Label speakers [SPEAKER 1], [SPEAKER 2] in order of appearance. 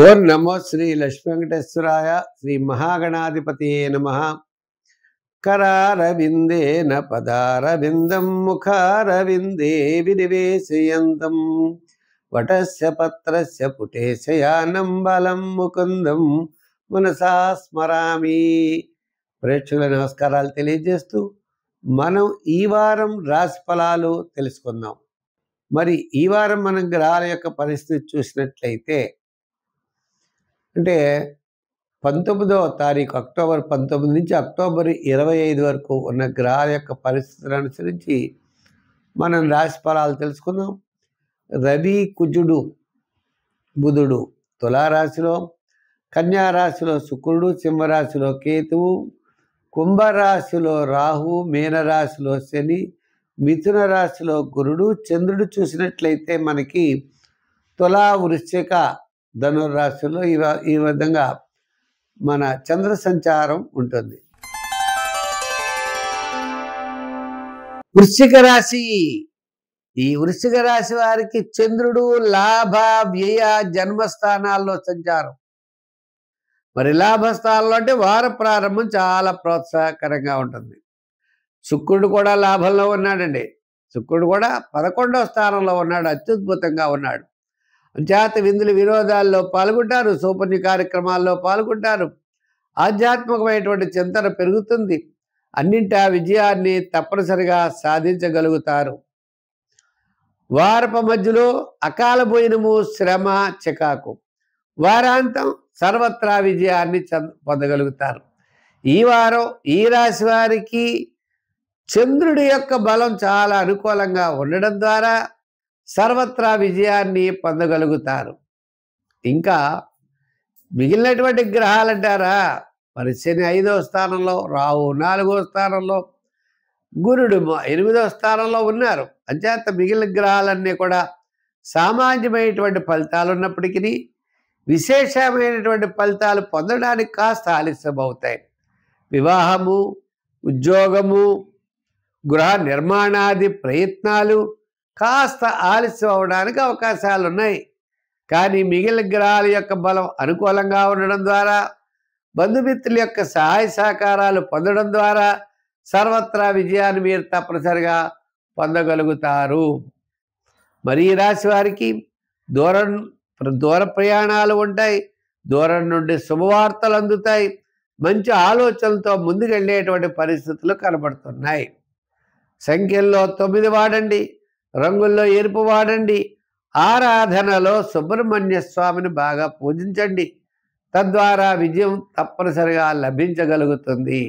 [SPEAKER 1] ఓం నమో శ్రీ లక్ష్మీ వెంకటేశ్వరాయ శ్రీ మహాగణాధిపతియే నమః. కరారవిందేన పదారవిందం ముఖారవిందే వినివేశయంతం వటస్య పత్రస్య పుటే శయానం బలం ముకుందం మనసా స్మరామి. ప్రేక్షకుల నమస్కారాలు తెలియజేస్తూ మనం ఈ వారం రాశి ఫలాలు తెలుసుకుందాం. మరి ఈ వారం మనం గ్రహాల యొక్క పరిస్థితి చూసినట్లయితే అంటే 19వ తారీఖు అక్టోబర్ 19 నుంచి అక్టోబర్ 25 వరకు ఉన్న గ్రహాల యొక్క పరిస్థితులను అనుసరించి మనం రాశి ఫలాలు తెలుసుకుందాం. రవి, కుజుడు, బుధుడు తులారాశిలో, కన్యారాశిలో శుక్రుడు, సింహరాశిలో కేతువు, కుంభరాశిలో రాహు, మీనరాశిలో శని, మిథున రాశిలో గురుడు, చంద్రుడు చూసినట్లయితే మనకి తులా, వృశ్చిక, ధనుర్రాశిలో ఈ విధంగా మన చంద్ర సంచారం ఉంటుంది. వృశ్చిక రాశి, ఈ వృశ్చిక రాశి వారికి చంద్రుడు లాభ, వ్యయ, జన్మస్థానాల్లో సంచారం. మరి లాభస్థానంలో అంటే వార ప్రారంభం చాలా ప్రోత్సాహకరంగా ఉంటుంది. శుక్రుడు కూడా లాభంలో ఉన్నాడండి. శుక్రుడు కూడా 11వ స్థానంలో ఉన్నాడు, అత్యద్భుతంగా ఉన్నాడు. జాత విందులు వినోదాల్లో పాల్గొంటారు, సౌపన్య కార్యక్రమాల్లో పాల్గొంటారు. ఆధ్యాత్మికమైనటువంటి చింతన పెరుగుతుంది. అన్నింటా విజయాన్ని తప్పనిసరిగా సాధించగలుగుతారు. వారపు మధ్యలో అకాల భోజనము, శ్రమ, చికాకు. వారాంతం సర్వత్రా విజయాన్ని పొందగలుగుతారు. ఈ వారం ఈ రాశి వారికి చంద్రుడి యొక్క బలం చాలా అనుకూలంగా ఉండడం ద్వారా సర్వత్రా విజయాన్ని పొందగలుగుతారు. ఇంకా మిగిలినటువంటి గ్రహాలు అంటారా, మరి శని 5వ స్థానంలో, రాహు 4వ స్థానంలో, గురుడు 8వ స్థానంలో ఉన్నారు. అంచేత మిగిలిన గ్రహాలన్నీ కూడా సామాన్యమైనటువంటి ఫలితాలు ఉన్నప్పటికీ విశేషమైనటువంటి ఫలితాలు పొందడానికి కాస్త ఆలస్యం అవుతాయి. వివాహము, ఉద్యోగము, గృహ నిర్మాణాది ప్రయత్నాలు కాస్త ఆలస్యం అవడానికి అవకాశాలు ఉన్నాయి. కానీ మిగిలిన గ్రహాల యొక్క బలం అనుకూలంగా ఉండడం ద్వారా, బంధుమిత్రుల యొక్క సహాయ సహకారాలు పొందడం ద్వారా సర్వత్రా విజయాన్ని మీరు తప్పనిసరిగా పొందగలుగుతారు. మరి ఈ రాశి వారికి దూర ప్రయాణాలు ఉంటాయి. దూరం నుండి శుభవార్తలు అందుతాయి. మంచి ఆలోచనలతో ముందుకెళ్ళేటువంటి పరిస్థితులు కనబడుతున్నాయి. సంఖ్యల్లో 9 వాడండి, రంగుల్లో ఎరుపు వాడండి. ఆరాధనలో సుబ్రహ్మణ్య స్వామిని బాగా పూజించండి. తద్వారా విజయం తప్పనిసరిగా లభించగలుగుతుంది.